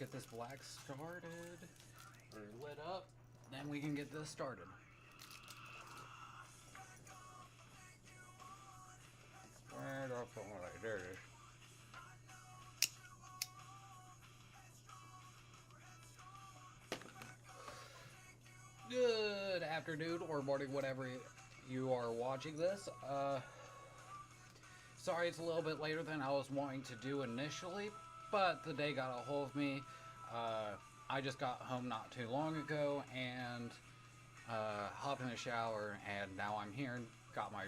get this black started, or lit up, then we can get this started. Right off the light, there it is. Good afternoon or morning, whatever you are watching this. Sorry it's a little bit later than I was wanting to do initially, but the day got a hold of me. I just got home not too long ago and hopped in the shower, and now I'm here and got my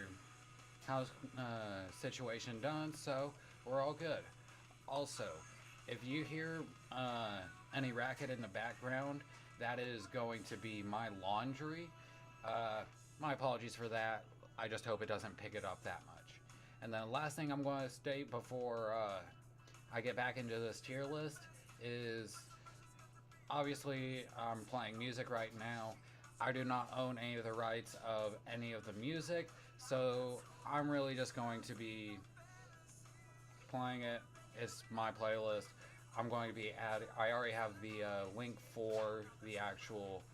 house situation done, so we're all good. Also, if you hear any racket in the background, that is going to be my laundry. My apologies for that. I just hope it doesn't pick it up that much. And then the last thing I'm going to state before I get back into this tier list is obviously I'm playing music right now. I do not own any of the rights of any of the music, so I'm really just going to be playing it. It's my playlist. I'm going to be adding. I already have the link for the actual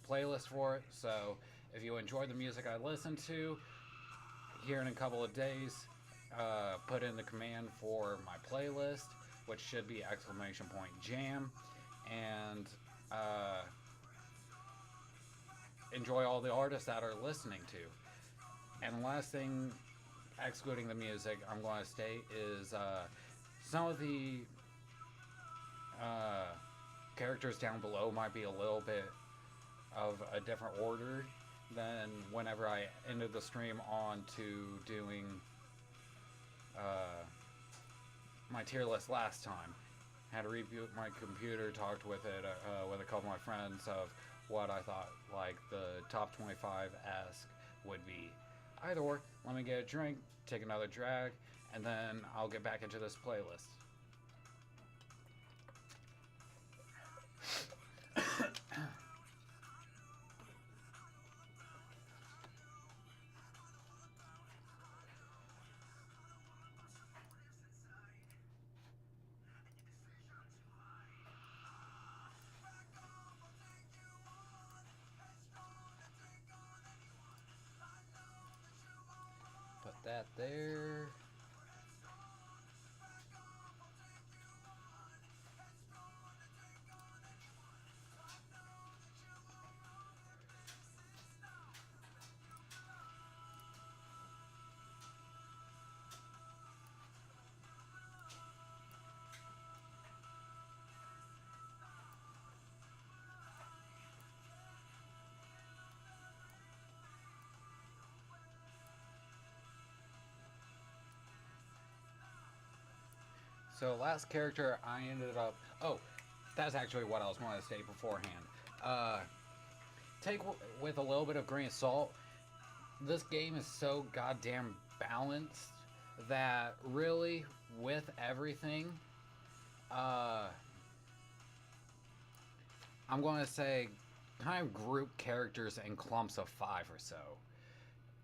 playlist for it. So if you enjoy the music I listen to, here in a couple of days, put in the command for my playlist, which should be !jam, and enjoy all the artists that are listening to. And the last thing, excluding the music, I'm going to state is some of the characters down below might be a little bit of a different order than whenever I ended the stream on to doing my tier list last time. Had to reboot my computer, talked with it with a couple of my friends of what I thought like the top 25-esque would be. Either or, let me get a drink, take another drag, and then I'll get back into this playlist. Put that there. So last character I ended up... Oh, that's actually what I was going to say beforehand. Take with a little bit of grain of salt. This game is so goddamn balanced that really, with everything, I'm going to say kind of group characters in clumps of 5 or so.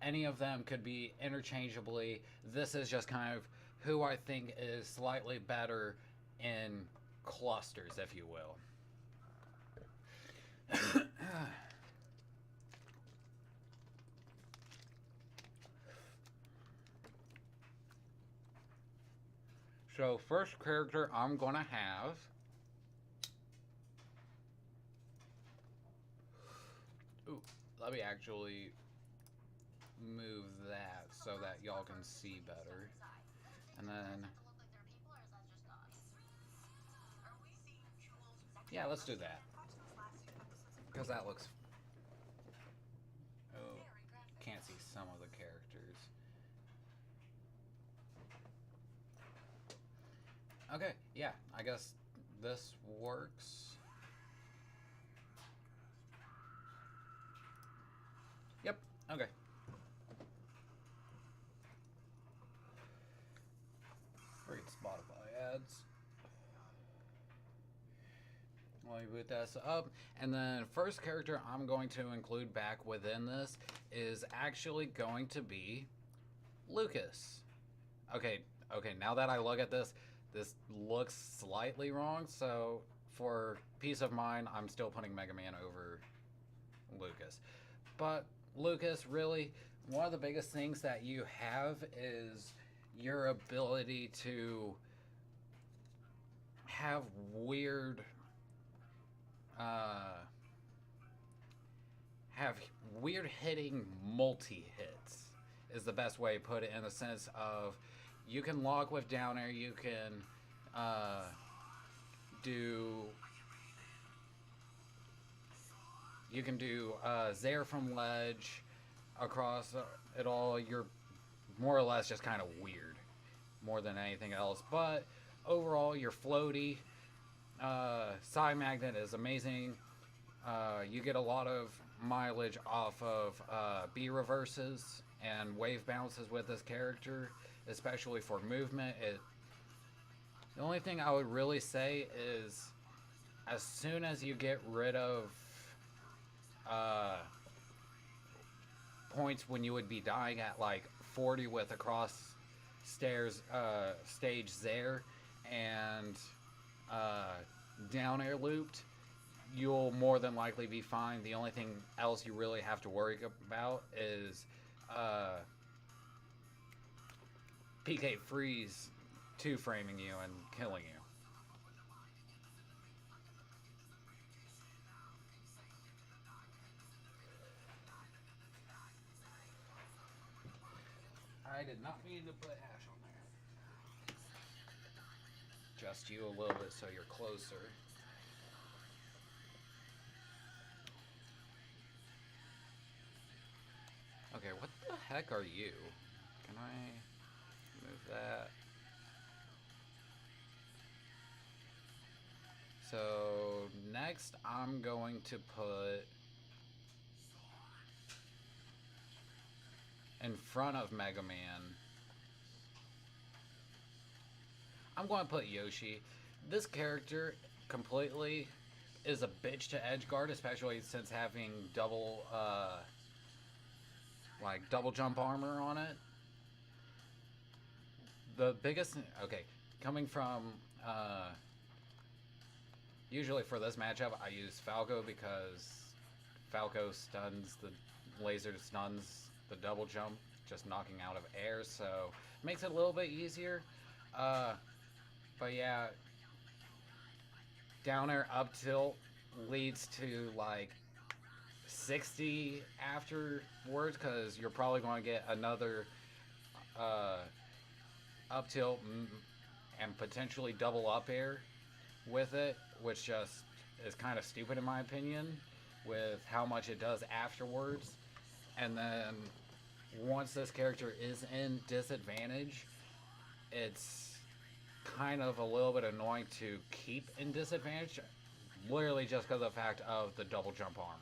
Any of them could be interchangeably. This is just kind of who I think is slightly better in clusters, if you will. So, first character I'm gonna have ooh, let me actually move that so that y'all can see better. And then yeah, let's do that. Because that looks... Oh, can't see some of the characters. Okay, yeah, I guess this works. Yep, okay. Great Spotify ads. Let me boot this up. And then first character I'm going to include back within this is actually going to be Lucas. Okay, now that I look at this, this looks slightly wrong. So for peace of mind, I'm still putting Mega Man over Lucas. But Lucas, really, one of the biggest things that you have is your ability to have weird, uh, have weird hitting multi hits is the best way to put it, in the sense of you can log with down air, you can uh, do Zair from ledge across it all. You're more or less just kind of weird more than anything else. But overall, you're floaty. Psy Magnet is amazing. You get a lot of mileage off of B reverses and wave bounces with this character, especially for movement. The only thing I would really say is, as soon as you get rid of points when you would be dying at like 40 with across stage there and down air looped, you'll more than likely be fine. The only thing else you really have to worry about is PK freeze two framing you and killing you. I did not mean to put hash on there. Adjust you a little bit so you're closer. Okay, what the heck are you? Can I move that? So next I'm going to put in front of Mega Man, I'm going to put Yoshi. This character completely is a bitch to edgeguard, especially since having double double jump armor on it. The biggest, okay, coming from usually for this matchup I use Falco because Falco stuns the laser, stuns the double jump, just knocking out of air, so makes it a little bit easier. But yeah, down air up tilt leads to like 60 afterwards, because you're probably going to get another up tilt and potentially double up air with it, which just is kind of stupid in my opinion with how much it does afterwards. And then once this character is in disadvantage, it's kind of a little bit annoying to keep in disadvantage, literally just because of the fact of the double jump armor.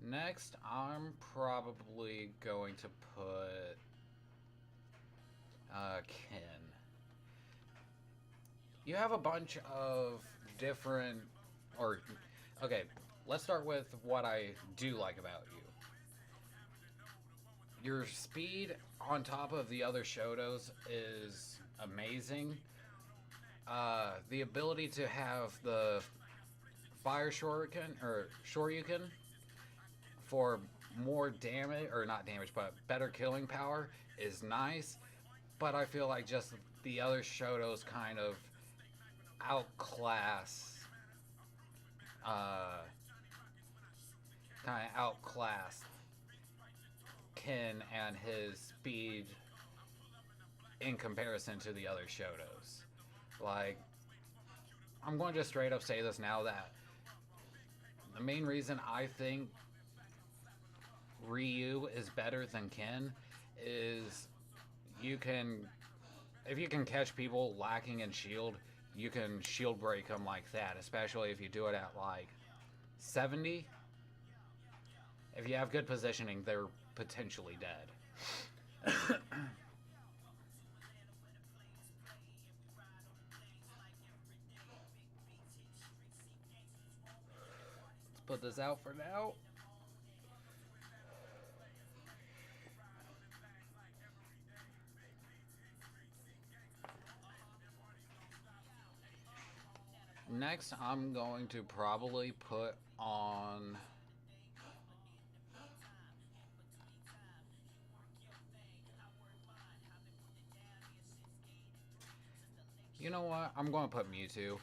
Next, I'm probably going to put Ken. You have a bunch of different, or okay, let's start with what I do like about you. Your speed on top of the other Shotos is amazing. The ability to have the fire shuriken or shoryuken for more damage, or not damage, but better killing power is nice. But I feel like just the other Shotos kind of outclass Ken and his speed in comparison to the other Shotos. Like, I'm going to just straight up say this now, that the main reason I think Ryu is better than Ken is if you can catch people lacking in shield, you can shield break them like that, especially if you do it at like 70. If you have good positioning, they're potentially dead. Let's put this out for now. Next, I'm going to probably put on. You know what? I'm going to put Mewtwo.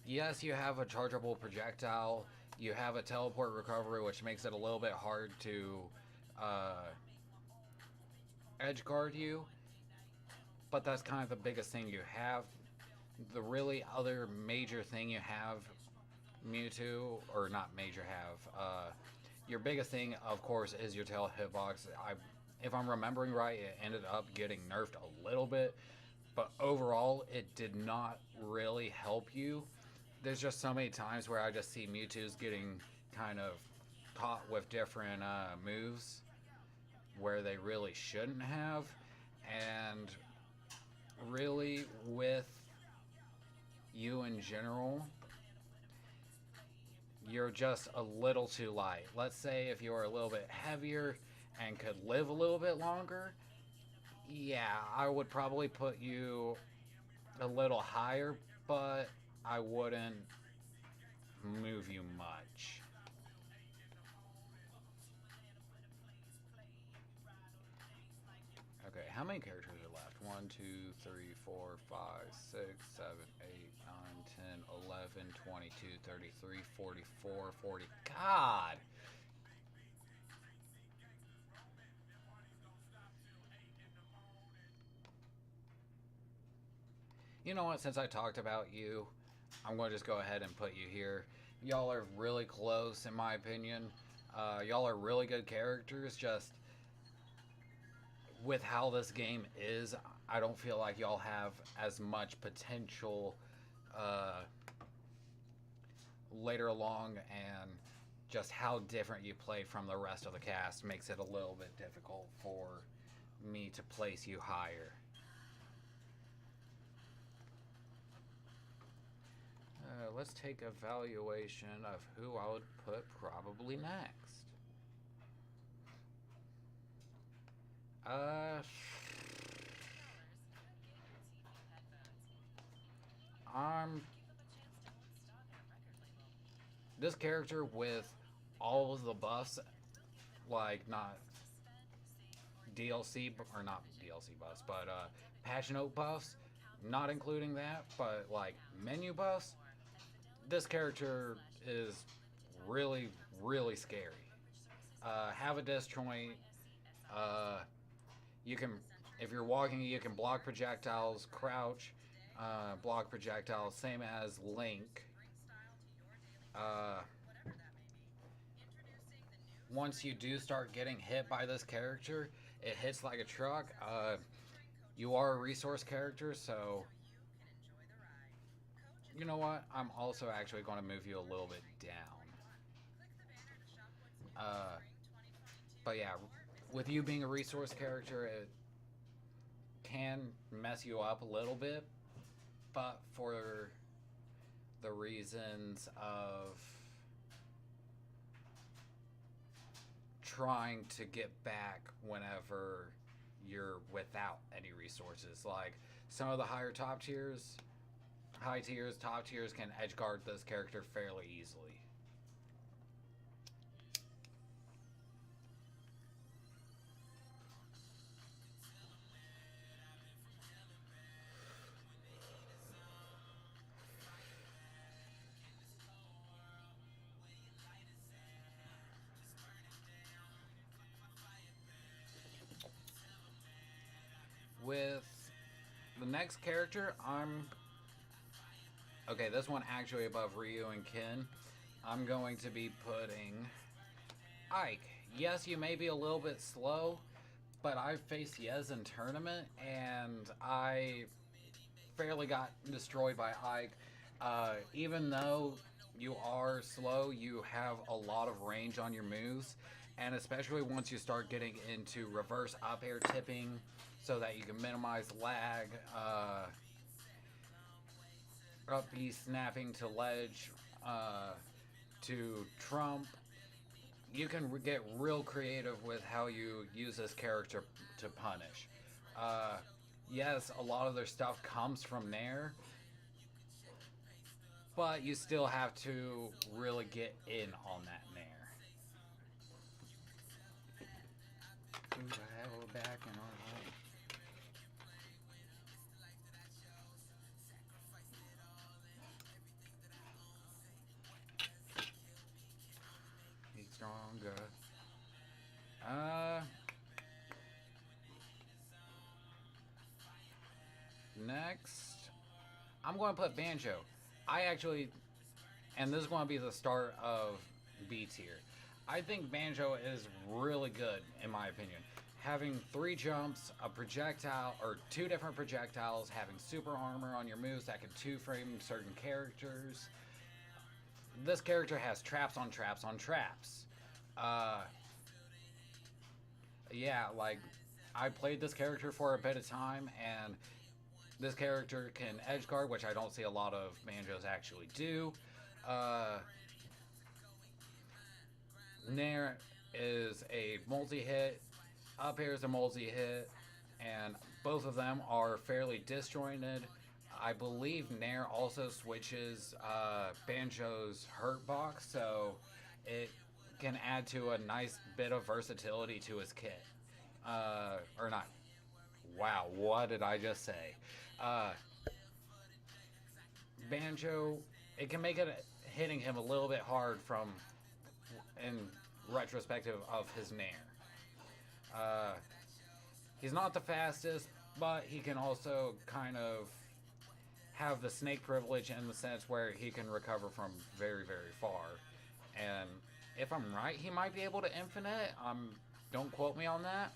Yes, you have a chargeable projectile. You have a teleport recovery, which makes it a little bit hard to uh, edge guard you. But that's kind of the biggest thing you have. The really other major thing you have, Mewtwo, or not major have, your biggest thing, of course, is your tail hitbox. If I'm remembering right, it ended up getting nerfed a little bit, but overall, it did not really help you. There's just so many times where I just see Mewtwo's getting kind of caught with different moves where they really shouldn't have, and really with you in general, you're just a little too light. Let's say if you were a little bit heavier and could live a little bit longer, yeah, I would probably put you a little higher, but I wouldn't move you much. Okay, how many characters are left? 1, 2, 3, 4, 5, 6, 7, 8, 9, 10, 11, 22, 33, 44, 40. God! You know what? Since I talked about you, I'm going to just go ahead and put you here. Y'all are really close, in my opinion. Y'all are really good characters. Just with how this game is, I don't feel like y'all have as much potential uh, later along, and just how different you play from the rest of the cast makes it a little bit difficult for me to place you higher. Let's take evaluation of who I would put probably next. Uh, I'm this character with all of the buffs, like not DLC or not DLC buffs, but patch note buffs, not including that, but like menu buffs. This character is really, really scary. Have a disjoint. Uh, you can, if you're walking, you can block projectiles, crouch, block projectiles, same as Link. Uh, Once you do start getting hit by this character, it hits like a truck. You are a resource character, so you know what? I'm also actually going to move you a little bit down. Uh, but yeah, with you being a resource character, it can mess you up a little bit, but for the reasons of trying to get back whenever you're without any resources. Like some of the high tiers, top tiers can edge guard this character fairly easily. With the next character, I'm okay. This one actually above Ryu and Ken. I'm going to be putting Ike. Yes, you may be a little bit slow, but I've faced Yez in tournament, and I fairly got destroyed by Ike. Even though you are slow, you have a lot of range on your moves, and especially once you start getting into reverse up air tipping, so that you can minimize lag, up B snapping to ledge, to trump. You can get real creative with how you use this character to punish. Uh, yes, a lot of their stuff comes from there, but you still have to really get in on that Nair. Who the hell back in our home? He's stronger. Uh, Next, I'm going to put Banjo. I actually, and this is going to be the start of B tier. I think Banjo is really good, in my opinion. Having three jumps, a projectile, or two different projectiles, having super armor on your moves that can two frame certain characters. This character has traps on traps on traps. Uh, yeah, like, I played this character for a bit of time, and this character can edge guard, which I don't see a lot of Banjos actually do. Uh, Nair is a multi-hit, up air is a multi-hit, and both of them are fairly disjointed. I believe Nair also switches Banjo's hurt box, so it can add to a nice bit of versatility to his kit. Or not. Wow, what did I just say? Uh, Banjo, it can make it hitting him a little bit hard from in retrospective of his Nair. Uh, he's not the fastest, but he can also kind of have the snake privilege in the sense where he can recover from very, very far. And if I'm right, he might be able to infinite. Don't quote me on that.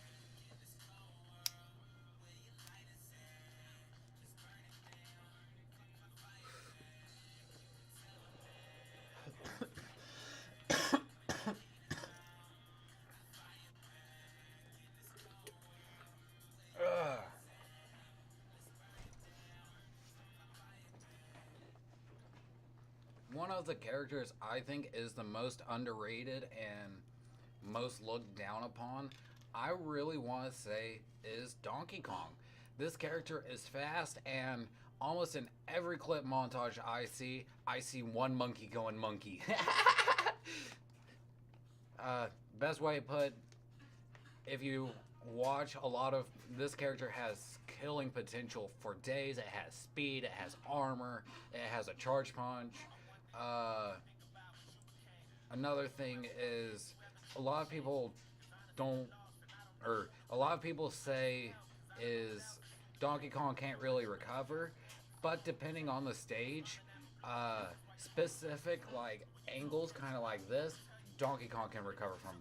Ugh. One of the characters I think is the most underrated and most looked down upon, I really want to say, is Donkey Kong. This character is fast, and almost in every clip montage I see one monkey going monkey. Best way to put, if you watch a lot of this character has killing potential for days. It has speed, it has armor, it has a charge punch. Uh, Another thing is a lot of people don't, or a lot of people say is Donkey Kong can't really recover, but depending on the stage, uh, specific like angles, kind of like this, Donkey Kong can recover from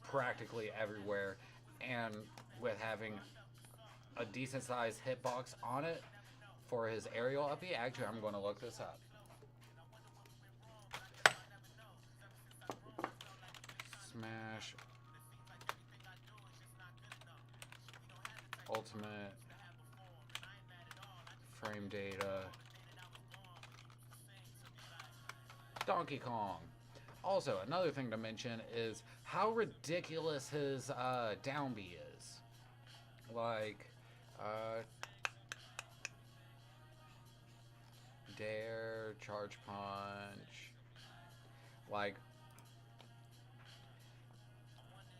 practically everywhere, and with having a decent sized hitbox on it for his aerial uppy. Actually, I'm going to look this up. Smash Ultimate Frame Data Donkey Kong. Also, another thing to mention is how ridiculous his down B is. Like, uh, Dare, Charge Punch. Like,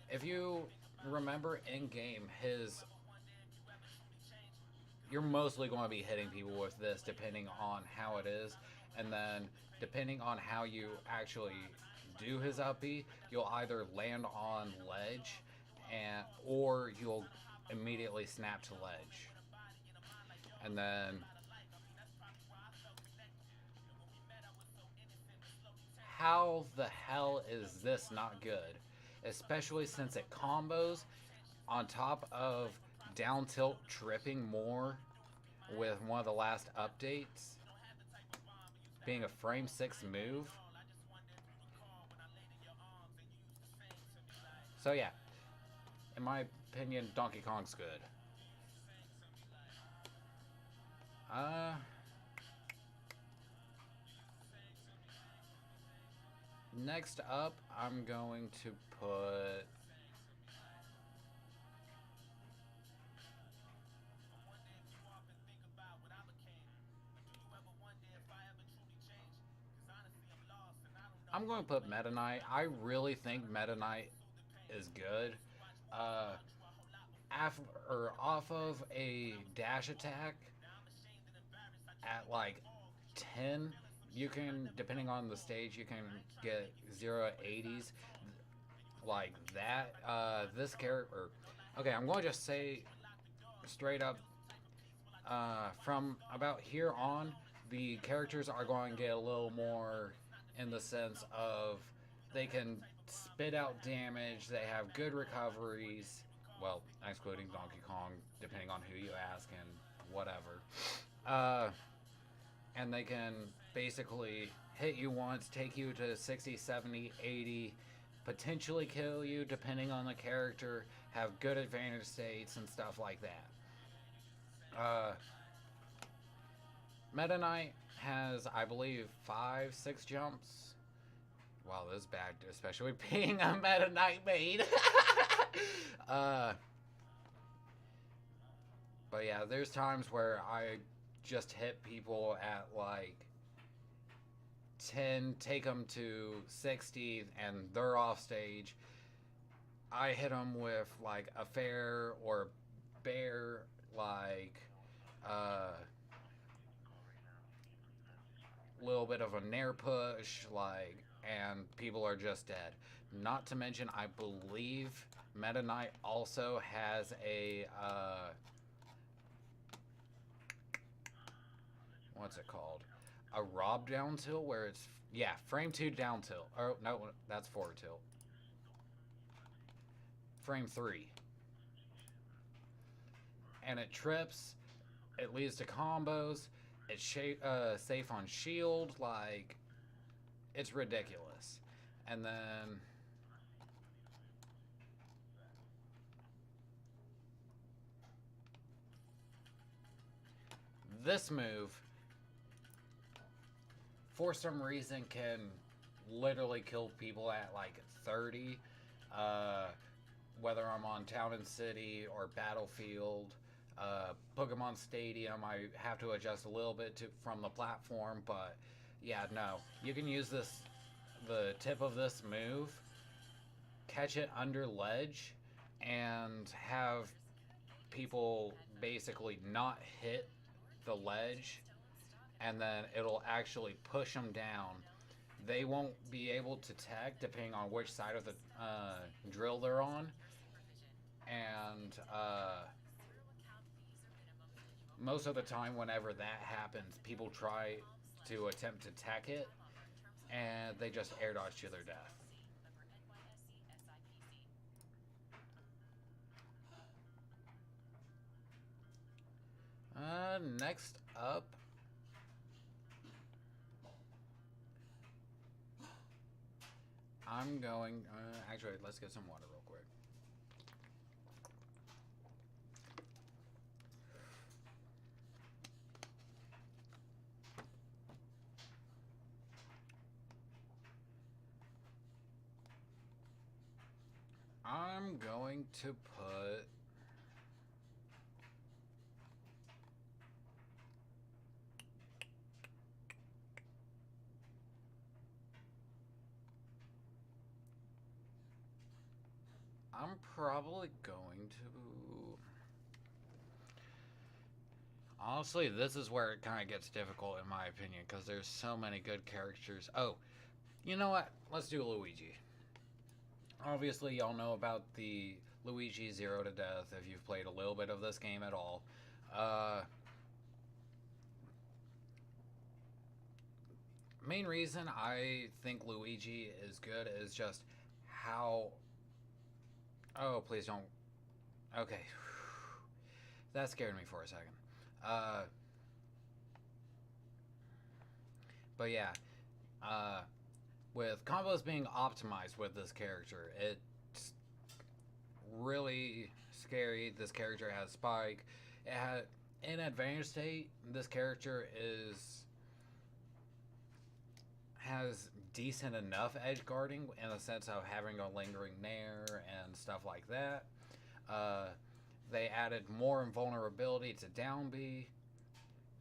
if you remember in game, his you're mostly going to be hitting people with this depending on how it is, and then depending on how you actually do his up B, you'll either land on ledge and or you'll immediately snap to ledge. And then how the hell is this not good? Especially since it combos on top of down tilt tripping more with one of the last updates being a frame 6 move. So yeah, in my opinion, Donkey Kong's good. Uh Next up, I'm going to put I'm going to put Meta Knight. I really think Meta Knight is good. Uh, or off of a dash attack at like 10, you can, depending on the stage, you can get 0 80s like that. This character, okay, I'm going to just say straight up, from about here on, the characters are going to get a little more in the sense of they can spit out damage, they have good recoveries, well, excluding Donkey Kong, depending on who you ask and whatever. Uh, and they can basically hit you once, take you to 60, 70, 80, potentially kill you depending on the character, have good advantage states and stuff like that. Uh, Meta Knight has, I believe, 5, 6 jumps. Wow, this is bad, especially being a Meta Knight maid. uh, but yeah, there's times where I just hit people at like 10, take them to 60, and they're off stage. I hit them with like a fair or bear, like little bit of a nair push, like, and people are just dead. Not to mention, I believe Meta Knight also has a what's it called? A Rob down tilt where it's, yeah, frame 2 down tilt. Oh no, that's forward tilt. Frame 3. And it trips. It leads to combos. It's safe on shield. Like, it's ridiculous. And then this move, for some reason, can literally kill people at like 30. Whether I'm on Town and City or Battlefield, Pokemon Stadium, I have to adjust a little bit from the platform, but yeah, no. You can use the tip of this move, catch it under ledge, and have people basically not hit the ledge, and then it'll actually push them down. They won't be able to tag depending on which side of the drill they're on, and most of the time whenever that happens, people try to attempt to tech it, and they just air dodge to their death. Next up, I'm going, actually, let's get some water real quick. I'm going to put I'm probably going to, honestly, this is where it kind of gets difficult in my opinion, because there's so many good characters. Oh, you know what? Let's do Luigi. Obviously, y'all know about the Luigi Zero to Death if you've played a little bit of this game at all. Main reason I think Luigi is good is just how... Oh, please don't... Okay. That scared me for a second. But yeah. With combos being optimized with this character, it's really scary. This character has spike. It had, in advantage state, this character has decent enough edge guarding in the sense of having a lingering nair and stuff like that. They added more invulnerability to down B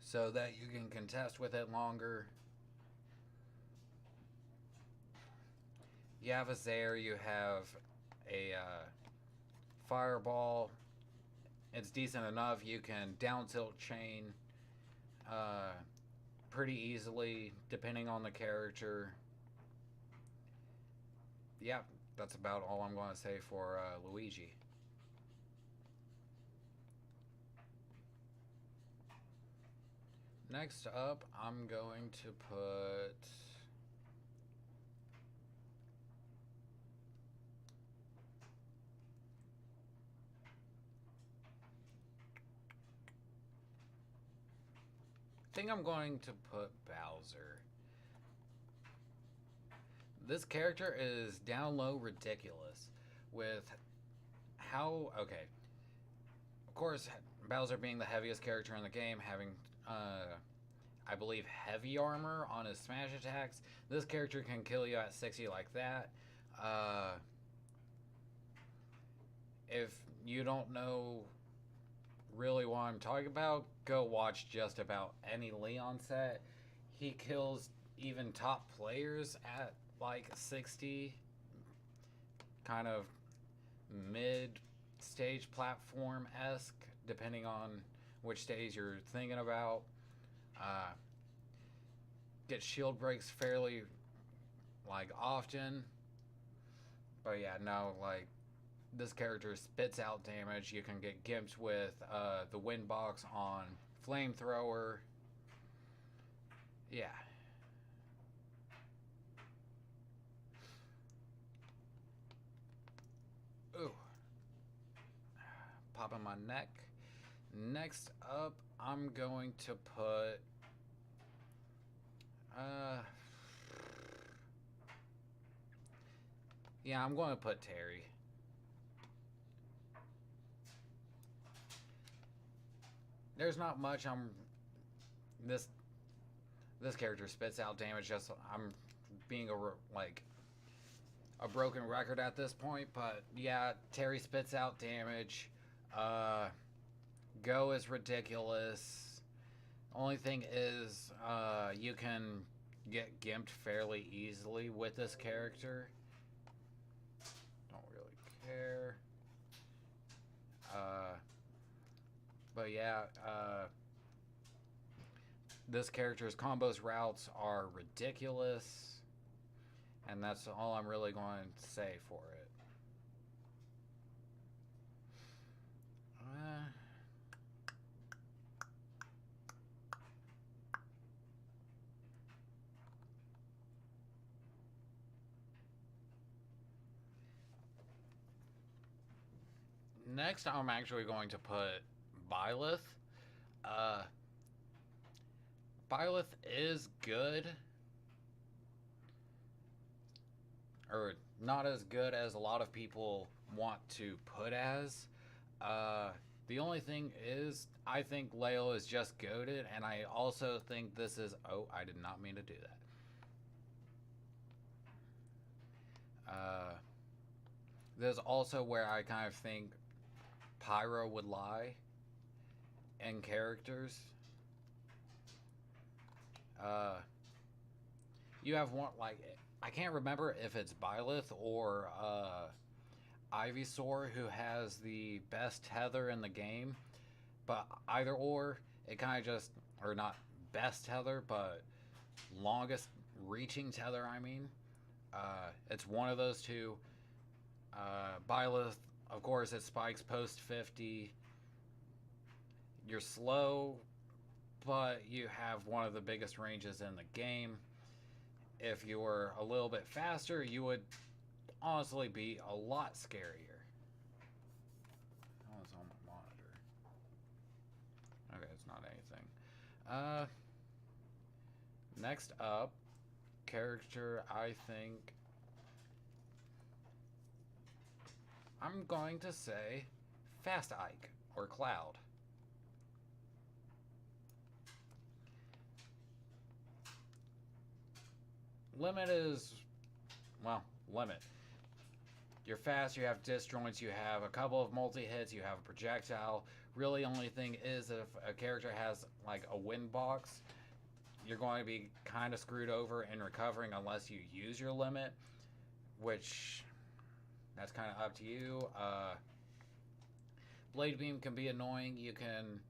so that you can contest with it longer. You have a Zaire, you have a Fireball. It's decent enough. You can down tilt chain uh, pretty easily, depending on the character. Yeah, that's about all I'm going to say for Luigi. Next up, I'm going to put. I think I'm going to put Bowser. This character is down low ridiculous with how. Okay, of course, Bowser being the heaviest character in the game, having I believe heavy armor on his smash attacks. This character can kill you at 60 like that. Uh, if you don't know really what I'm talking about, go watch just about any Leon set. He kills even top players at like 60, kind of mid stage platform esque, depending on which stage you're thinking about. Uh, get shield breaks fairly like often, but yeah, no, like this character spits out damage. You can get gimped with the wind box on flamethrower. Yeah. Ooh, popping my neck. Next up, I'm going to put. Uh, yeah, I'm going to put Terry. There's not much this this character spits out damage. Just I'm being like a broken record at this point, but yeah, Terry spits out damage. Uh, Go is ridiculous. Only thing is, you can get gimped fairly easily with this character. Don't really care. Uh, but yeah, this character's combos routes are ridiculous, and that's all I'm really going to say for it. Uh, Next, I'm actually going to put Byleth. Uh, Byleth is good, or not as good as a lot of people want to put as. Uh, the only thing is, I think Leo is just goaded, and I also think this is. Oh, I did not mean to do that. There's also where I kind of think Pyro would lie in characters. Uh, you have one like I can't remember if it's Byleth or Ivysaur who has the best tether in the game, but either or, it kind of just or not best tether, but longest reaching tether. I mean, it's one of those two. Byleth, of course, it spikes post 50. You're slow, but you have one of the biggest ranges in the game. If you were a little bit faster, you would honestly be a lot scarier. Oh, it's on my monitor. Okay, it's not anything. Next up, character I think I'm going to say Fast Ike or Cloud. Limit is, well, limit. You're fast, you have disjoints, you have a couple of multi hits, you have a projectile. Really, only thing is if a character has like a wind box, you're going to be kind of screwed over in recovering unless you use your limit. which that's kind of up to you. Blade Beam can be annoying. You can.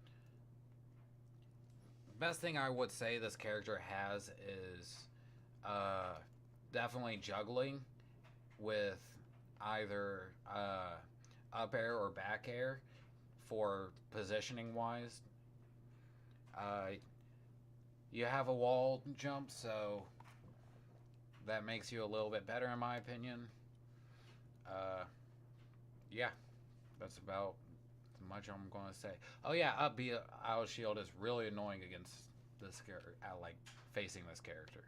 Best thing I would say this character has is definitely juggling with either up air or back air for positioning wise. Uh, you have a wall jump, so that makes you a little bit better, in my opinion. Uh, yeah, that's about as much I'm going to say. Oh yeah, up B out shield is really annoying against this character, like facing this character.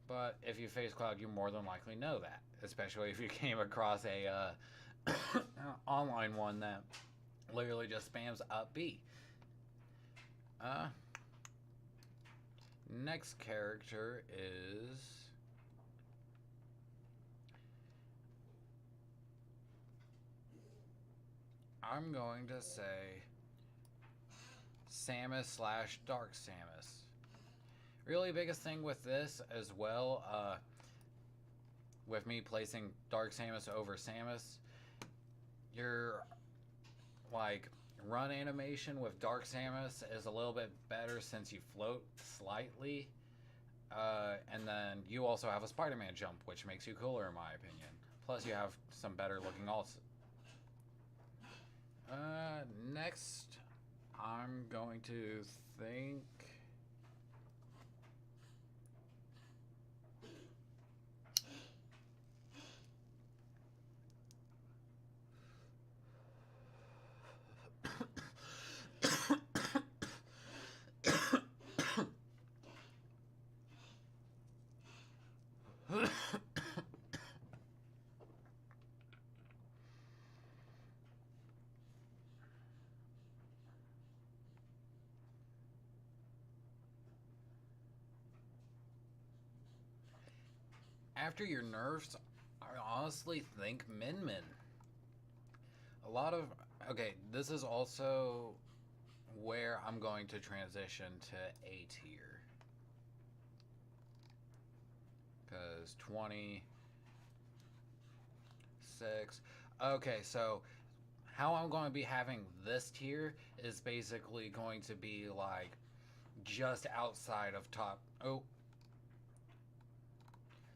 But if you face Cloud, you more than likely know that, especially if you came across a online one that literally just spams up B. Next character is I'm going to say Samus slash Dark Samus. Really biggest thing with this as well, with me placing Dark Samus over Samus, your like run animation with Dark Samus is a little bit better since you float slightly. And then you also have a Spider-Man jump, which makes you cooler in my opinion. Plus you have some better looking alts. Next, I'm going to think. After your nerfs, I honestly think Min Min. A lot of. Okay, this is also where I'm going to transition to A tier. Because 26. Okay, so how I'm going to be having this tier is basically going to be like just outside of top. Oh.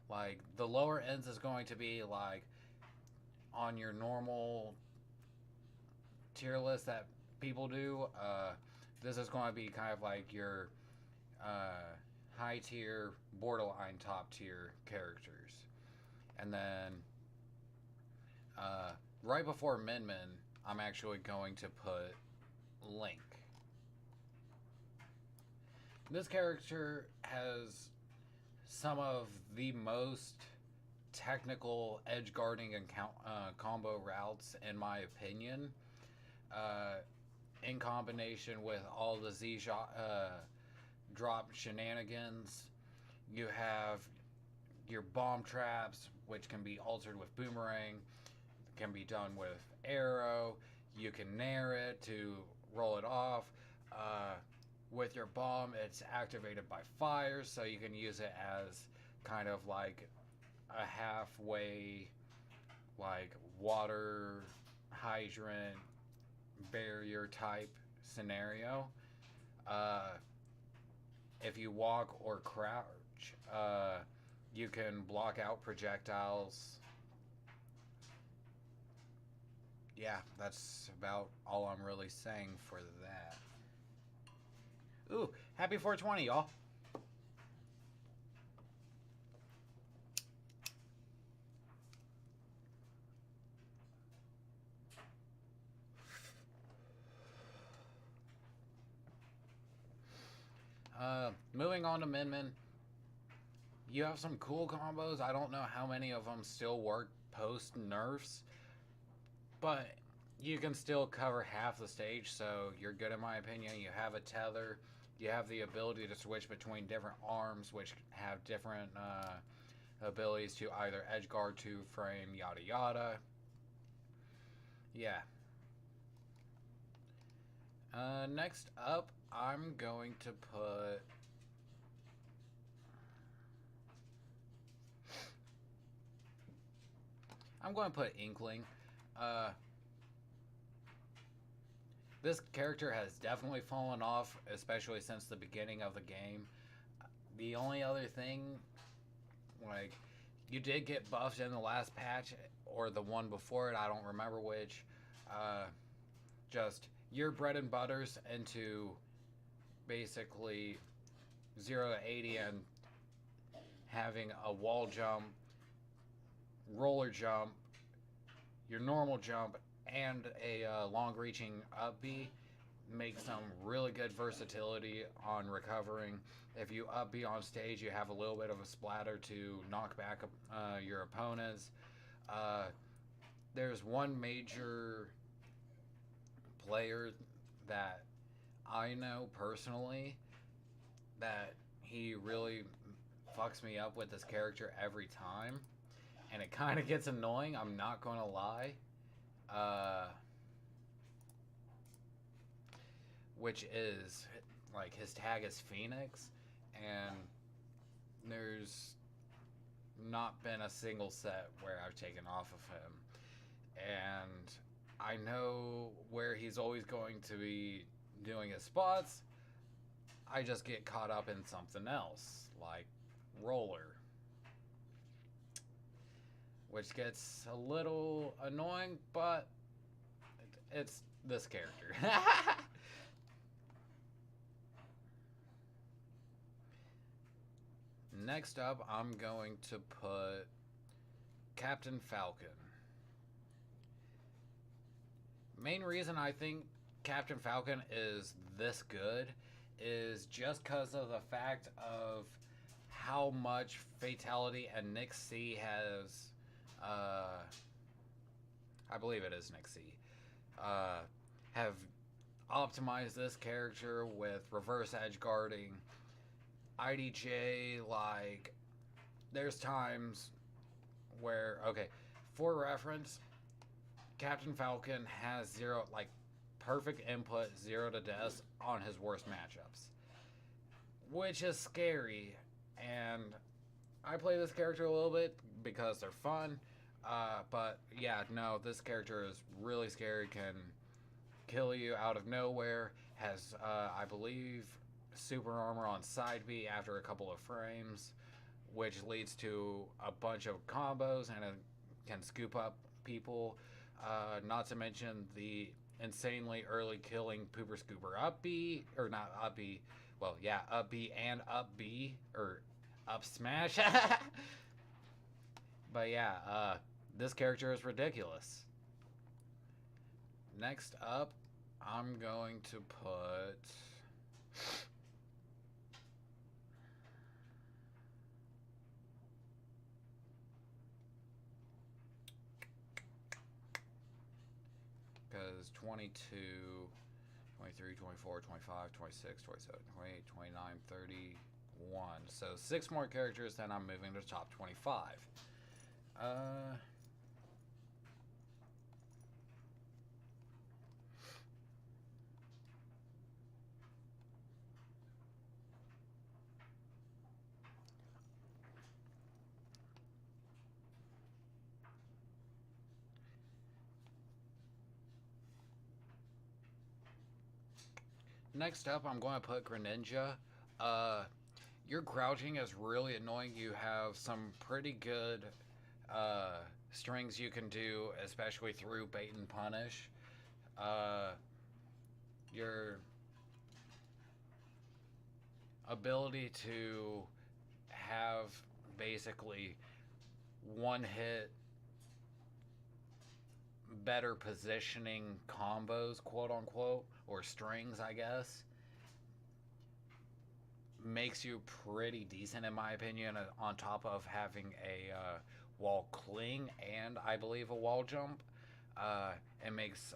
Like the lower ends is going to be like on your normal tier list that people do. This is going to be kind of like your high tier, borderline top tier characters. And then right before Min Min, I'm actually going to put Link. This character has some of the most technical edge guarding and combo routes, in my opinion. In combination with all the Z drop shenanigans, you have your bomb traps, which can be altered with boomerang, can be done with arrow. You can nair it to roll it off. With your bomb, it's activated by fire, so you can use it as kind of like a halfway, like water hydrant barrier type scenario. If you walk or crouch, you can block out projectiles. Yeah, that's about all I'm really saying for that. Ooh, happy 420, y'all. Moving on to Min Min. You have some cool combos. I don't know how many of them still work post nerfs, but you can still cover half the stage, so you're good in my opinion. You have a tether. You have the ability to switch between different arms, which have different abilities to either edge guard, two frame, yada yada. Yeah. Next up, I'm going to put. I'm going to put Inkling. Uh, this character has definitely fallen off, especially since the beginning of the game. The only other thing, like, you did get buffed in the last patch, or the one before it, I don't remember which. Uh, just your bread and butters into basically 0 to 80 and having a wall jump, roller jump, your normal jump, and a long reaching up B makes some really good versatility on recovering. If you up B on stage, you have a little bit of a splatter to knock back your opponents. Uh, there's one major player that I know personally that he really fucks me up with this character every time, and it kind of gets annoying. I'm not gonna lie. Which is like his tag is Phoenix, and there's not been a single set where I've taken off of him, and I know where he's always going to be doing his spots. I just get caught up in something else, like roller, which gets a little annoying, but it's this character. Next up, I'm going to put Captain Falcon. Main reason I think Captain Falcon is this good is just because of the fact of how much Fatality and Nick C has, I believe it is Nick C, have optimized this character with reverse edge guarding, IDJ. Like, there's times where, okay, for reference, Captain Falcon has zero, like, perfect input, 0 to death on his worst matchups, which is scary. And I play this character a little bit because they're fun, but yeah, no, this character is really scary, can kill you out of nowhere, has, I believe, super armor on side B after a couple of frames, which leads to a bunch of combos, and it can scoop up people. Not to mention the insanely early killing Pooper Scooper up B, or not up B, well, yeah, up B and up B, or up smash. But yeah, this character is ridiculous. Next up, I'm going to put... because 22, 23, 24, 25, 26, 27, 28, 29, 31. So 6 more characters, then I'm moving to top 25. Next up, I'm going to put Greninja. Your crouching is really annoying. You have some pretty good strings you can do, especially through bait and punish. Your ability to have basically one hit better positioning combos, quote unquote, or strings, I guess, makes you pretty decent in my opinion, on top of having a wall cling and I believe a wall jump. It makes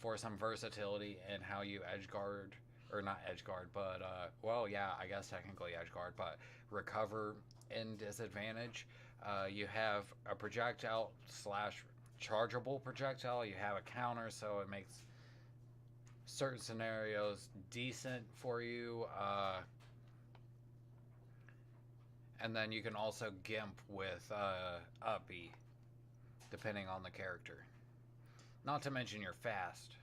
for some versatility in how you edge guard, or not edge guard, but well, yeah, I guess technically edge guard, but recover in disadvantage. You have a projectile slash chargeable projectile. You have a counter, so it makes certain scenarios decent for you. And then you can also gimp with up B, depending on the character. Not to mention you're fast.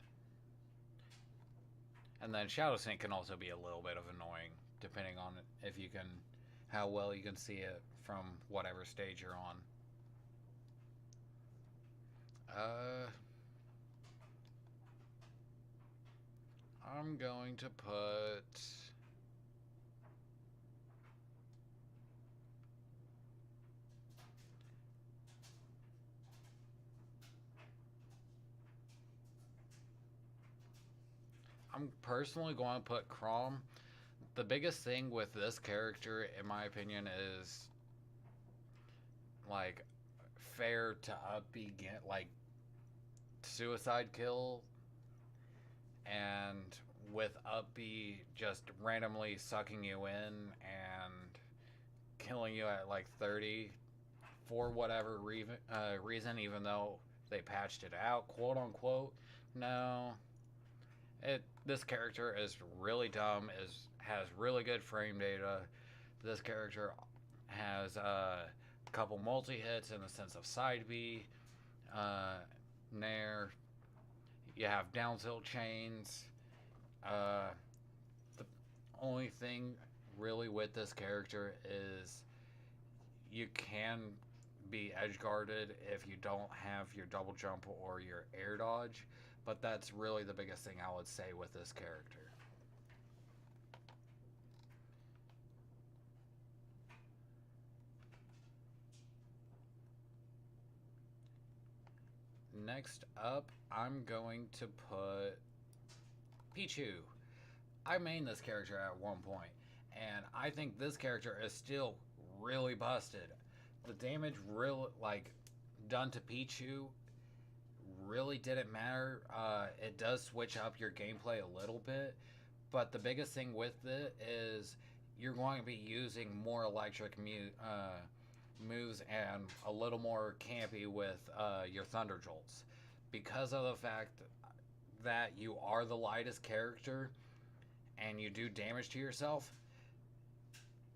And then Shadow Sneak can also be a little bit of annoying, depending on if you can, how well you can see it from whatever stage you're on. I'm going to put... I'm personally going to put Crom. The biggest thing with this character, in my opinion, is like fair to up get like suicide kill, and with Upbeat just randomly sucking you in and killing you at like 30 for whatever reason, even though they patched it out, quote unquote. No, this character is really dumb. Has really good frame data. This character has a couple multi hits in the sense of side B, nair. You have down tilt chains. The only thing really with this character is you can be edge guarded if you don't have your double jump or your air dodge, but that's really the biggest thing I would say with this character. Next up, I'm going to put Pichu. I mained this character at one point, and I think this character is still really busted. The damage really, like, done to Pichu really didn't matter. It does switch up your gameplay a little bit, but the biggest thing with it is you're going to be using more electric moves and a little more campy with your Thunder Jolts. Because of the fact that you are the lightest character and you do damage to yourself,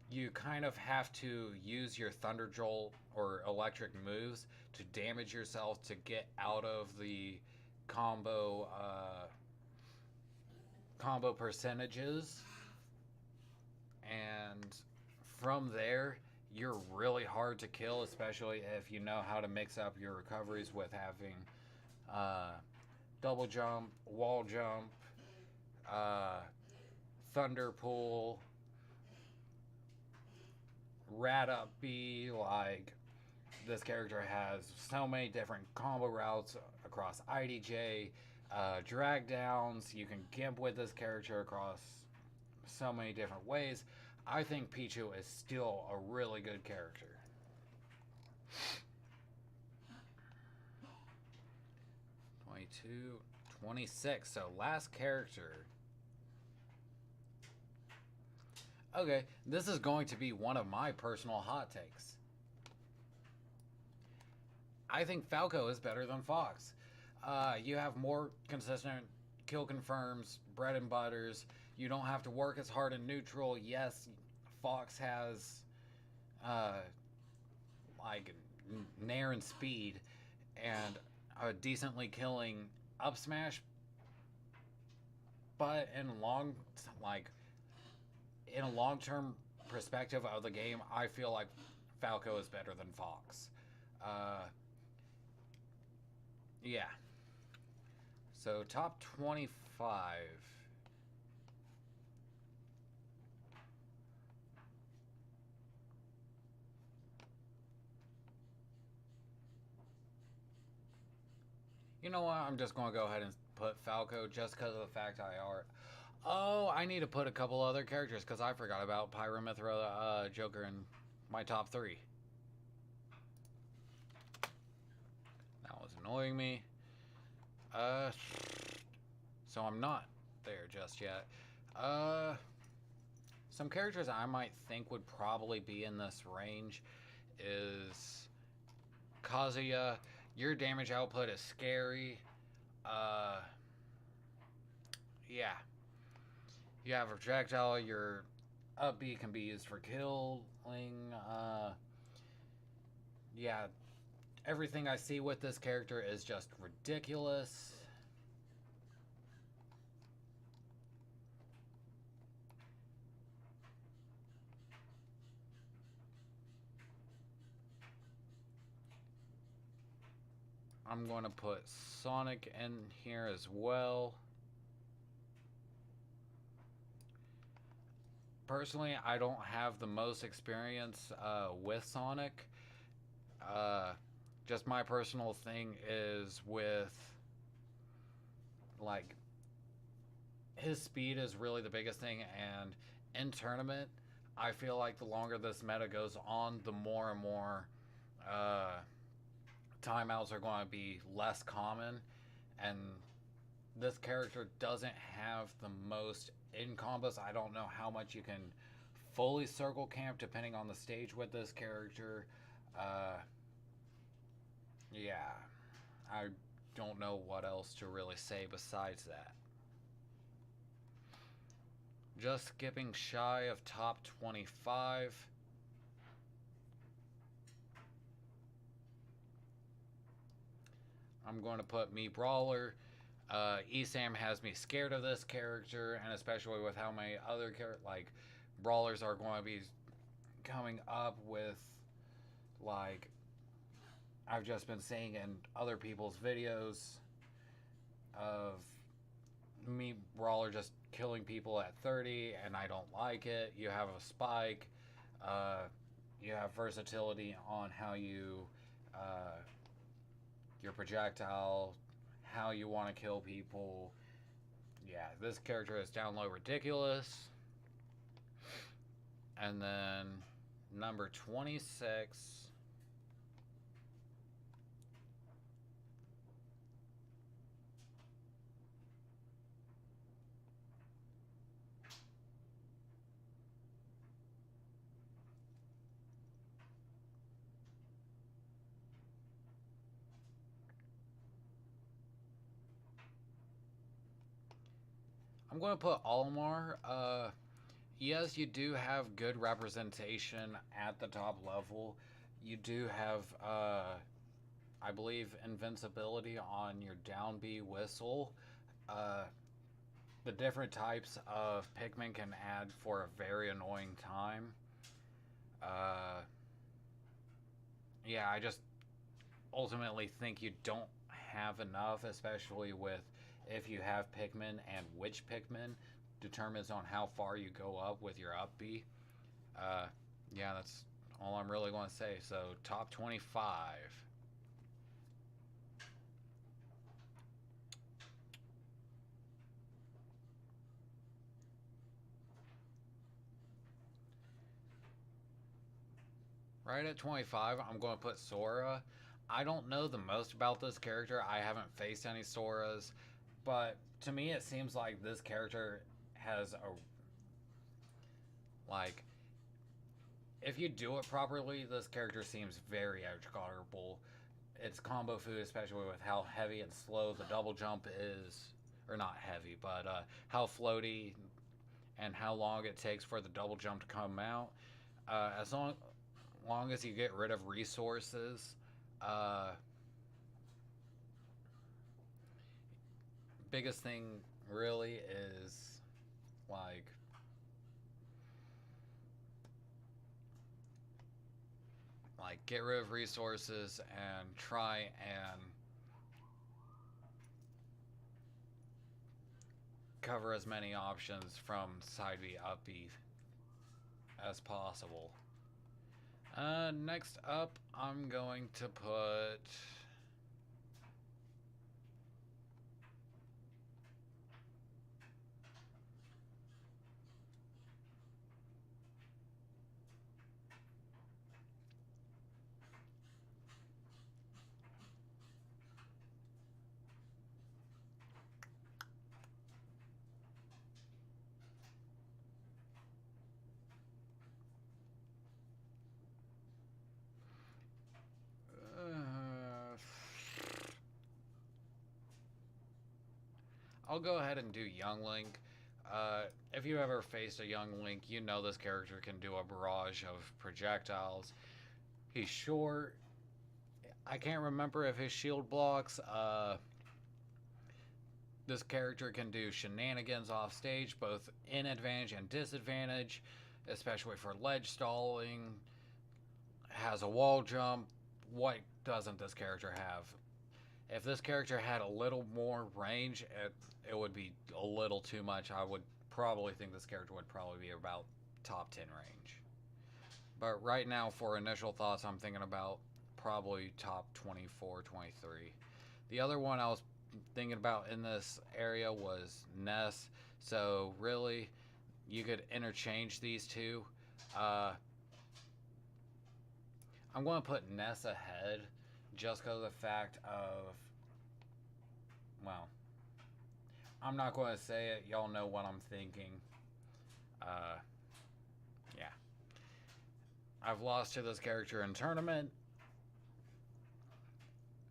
you kind of have to use your Thunder Jolt or electric moves to damage yourself to get out of the combo percentages, and from there you're really hard to kill, especially if you know how to mix up your recoveries with having double jump, wall jump, thunder pull, rat up B. Like, this character has so many different combo routes across IDJ, drag downs. You can gimp with this character across so many different ways. I think Pichu is still a really good character. 22, 26. So last character. Okay, this is going to be one of my personal hot takes. I think Falco is better than Fox. You have more consistent kill confirms, bread and butters. You don't have to work as hard in neutral. Yes, Fox has like nair and speed and a decently killing up smash, but in a long-term perspective of the game, I feel like Falco is better than Fox. Yeah. So top 25. You know what? I'm just going to go ahead and put Falco just because of the fact I need to put a couple other characters because I forgot about Pyramithra, Joker in my top 3. That was annoying me. So I'm not there just yet. Some characters I might think would probably be in this range is Kazuya. Your damage output is scary. Yeah. You have a projectile. Your up B can be used for killing. Yeah. Everything I see with this character is just ridiculous. I'm going to put Sonic in here as well. Personally, I don't have the most experience with Sonic. Uh, just my personal thing is with, like, his speed is really the biggest thing, and in tournament, I feel like the longer this meta goes on, the more and more uh, timeouts are going to be less common, and this character doesn't have the most in combos. I don't know how much you can fully circle camp depending on the stage with this character. Uh, yeah, I don't know what else to really say besides that. Just skipping shy of top 25. I'm going to put me Brawler. Esam has me scared of this character, and especially with how many other like brawlers are going to be coming up with, like, I've just been seeing in other people's videos of me Brawler just killing people at 30, and I don't like it. You have a spike. You have versatility on how you your projectile, how you want to kill people. Yeah, this character is down low ridiculous. And then number 26. I'm going to put Olimar. Yes, you do have good representation at the top level. You do have, I believe, invincibility on your down B whistle. Uh, the different types of Pikmin can add for a very annoying time. Uh, yeah, I just ultimately think you don't have enough, especially with if you have Pikmin and which Pikmin determines on how far you go up with your up B. Uh, yeah, that's all I'm really going to say. So, top 25. Right at 25, I'm going to put Sora. I don't know the most about this character. I haven't faced any Soras, but to me, it seems like this character has a, like, if you do it properly, this character seems very edge guardable. It's combo food, especially with how heavy and slow the double jump is, or not heavy, but how floaty and how long it takes for the double jump to come out. As long as you get rid of resources, uh, biggest thing really is, like, get rid of resources and try and cover as many options from side B up B as possible. Next up, I'm going to put I'll go ahead and do Young Link. If you ever faced a Young Link, you know this character can do a barrage of projectiles. He's short. I can't remember if his shield blocks. This character can do shenanigans off stage, both in advantage and disadvantage, especially for ledge stalling. Has a wall jump. What doesn't this character have? If this character had a little more range, it would be a little too much. I would probably think this character would probably be about top 10 range. But right now, for initial thoughts, I'm thinking about probably top 24, 23. The other one I was thinking about in this area was Ness. So really, you could interchange these two. I'm going to put Ness ahead just because of the fact of, well, I'm not going to say it. Y'all know what I'm thinking. Yeah. I've lost to this character in tournament.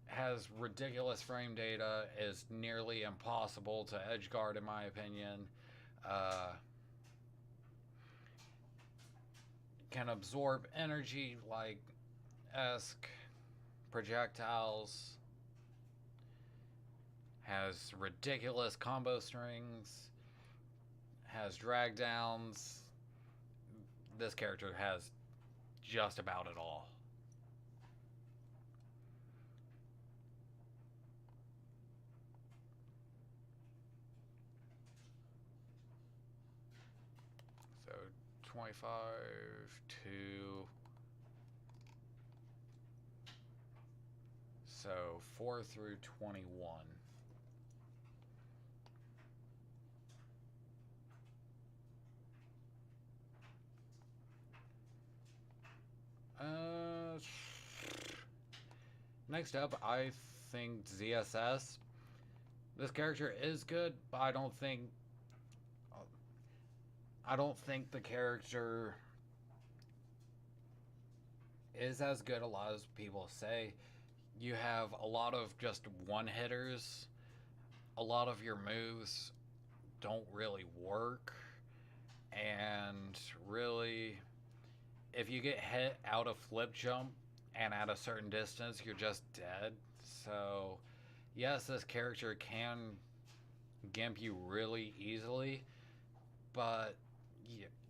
Has ridiculous frame data. Is nearly impossible to edge guard, in my opinion. Can absorb energy like esque projectiles. Has ridiculous combo strings. Has drag downs. This character has just about it all. So 25 to... So 4 through 21. Next up, I think ZSS. This character is good, but I don't think the character is as good a lot as people say. You have a lot of just one hitters. A lot of your moves don't really work. And really, if you get hit out of flip jump and at a certain distance, you're just dead. So, yes, this character can gimp you really easily, but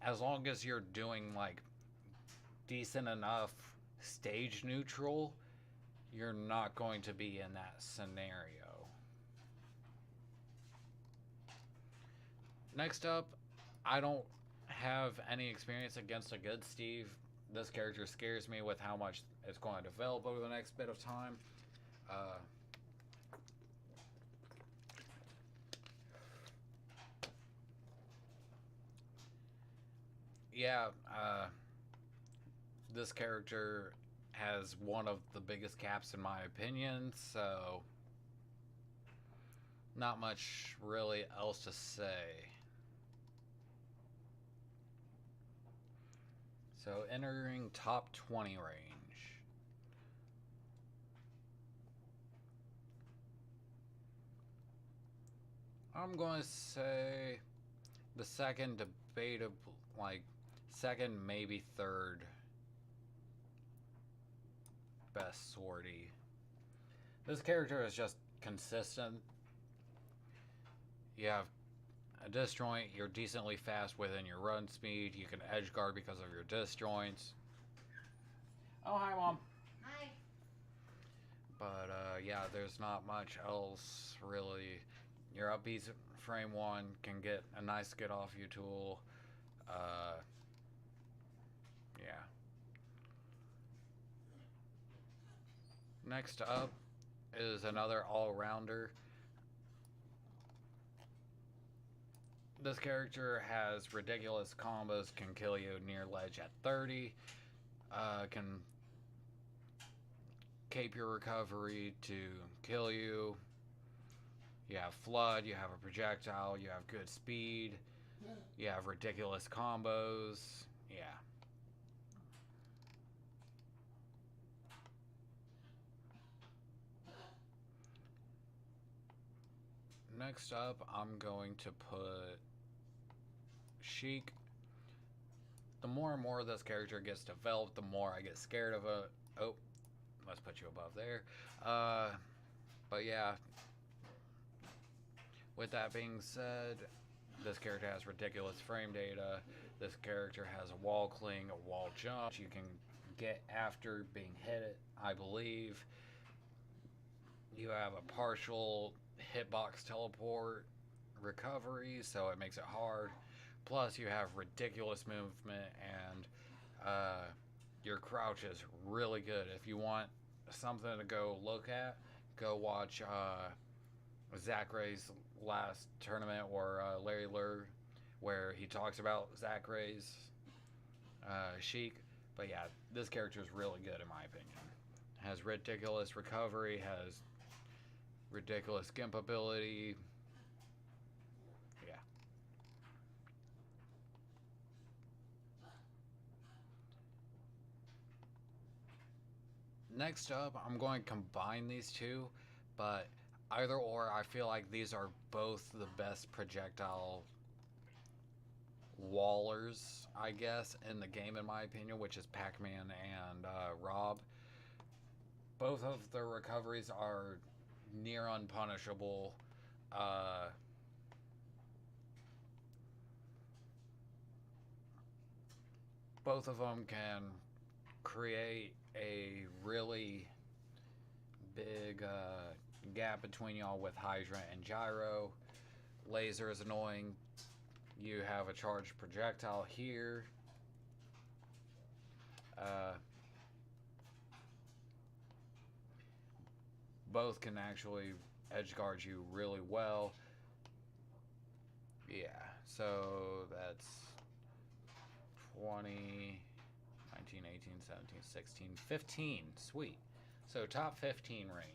as long as you're doing like decent enough stage neutral, you're not going to be in that scenario. Next up, I don't have any experience against a good Steve. This character scares me with how much it's going to develop over the next bit of time. This character has one of the biggest caps in my opinion, so not much really else to say. So entering top 20 range. I'm going to say the second debatable, second, maybe third best sortie. This character is just consistent. You have a disjoint, you're decently fast within your run speed, you can edge guard because of your disjoints. Oh, hi, Mom. Hi. But, there's not much else, really. Your up B's frame 1 can get a nice get off you tool. Next up is another all-rounder. This character has ridiculous combos, can kill you near ledge at 30, can cape your recovery to kill you. You have flood, you have a projectile, you have good speed, you have ridiculous combos. Yeah. Next up, I'm going to put Sheik. The more and more this character gets developed, the more I get scared of it. Oh, let's put you above there. Uh, but yeah, with that being said, this character has ridiculous frame data. This character has a wall cling, a wall jump. You can get after being hit, I believe. You have a partial hitbox teleport recovery, so it makes it hard. Plus, you have ridiculous movement, and your crouch is really good. If you want something to go look at, go watch Zachary's last tournament, or Larry Lur, where he talks about Zachary's Sheik. But yeah, this character is really good in my opinion. Has ridiculous recovery, has ridiculous gimp ability. Yeah. Next up, I'm going to combine these two, but either or, I feel like these are both the best projectile wallers, I guess, in the game, in my opinion, which is Pac Man and Rob. Both of their recoveries are near unpunishable. Uh, both of them can create a really big gap between y'all with Hydra and Gyro. Laser is annoying. You have a charged projectile here. Uh, both can actually edge guard you really well. Yeah, so that's 20, 19, 18, 17, 16, 15. Sweet. So top 15 range.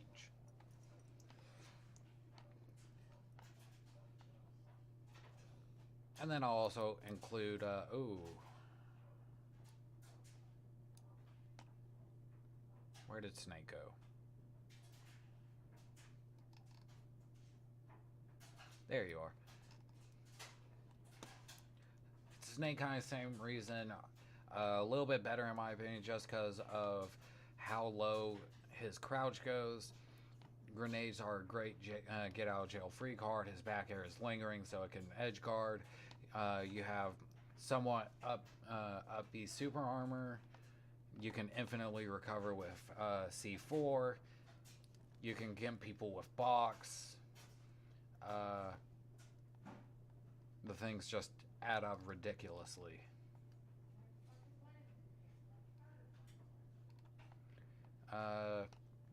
And then I'll also include, where did Snake go? There you are. Snake kind of same reason, a little bit better in my opinion, just because of how low his crouch goes. Grenades are a great get out of jail free card. His back air is lingering, so it can edge guard. You have somewhat upbeat super armor. You can infinitely recover with C4. You can gimp people with box. The things just add up ridiculously.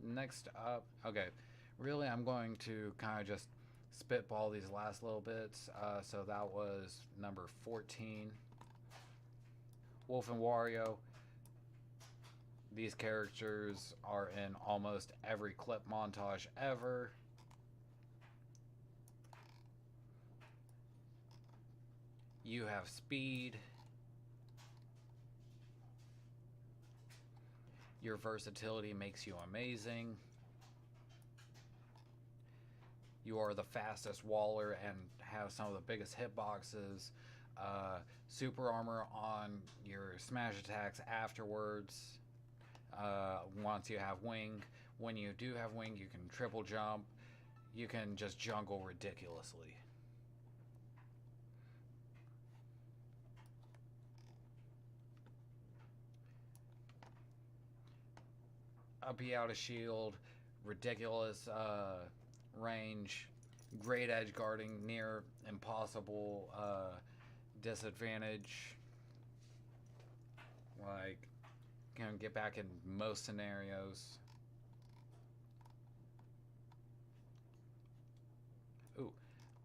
Next up, okay, really I'm going to kind of just spitball these last little bits. So that was number 14. Wolf and Wario. These characters are in almost every clip montage ever. You have speed. Your versatility makes you amazing. You are the fastest waller and have some of the biggest hitboxes. Super armor on your smash attacks afterwards. Once you have wing. When you do have wing, you can triple jump. You can just jungle ridiculously. Up out of shield, ridiculous range, great edge guarding, near impossible disadvantage. Like, can get back in most scenarios. Ooh,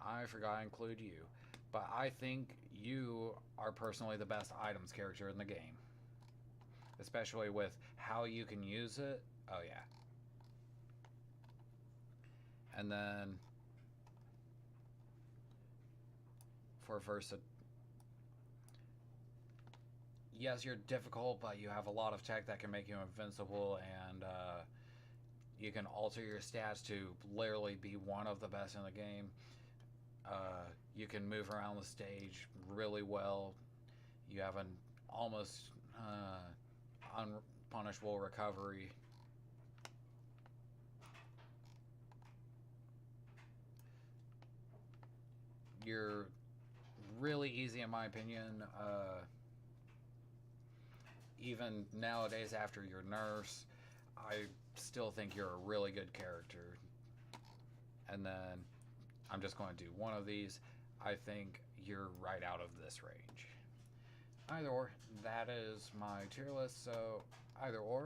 I forgot to include you. But I think you are personally the best items character in the game. Especially with how you can use it. Oh, yeah. And then for Versa, yes, you're difficult, but you have a lot of tech that can make you invincible, and you can alter your stats to literally be one of the best in the game. You can move around the stage really well. You have an almost unpunishable recovery. You're really easy, in my opinion. Even nowadays, after your nurse, I still think you're a really good character. And then I'm just going to do one of these. I think you're right out of this range. Either or, that is my tier list. So either or.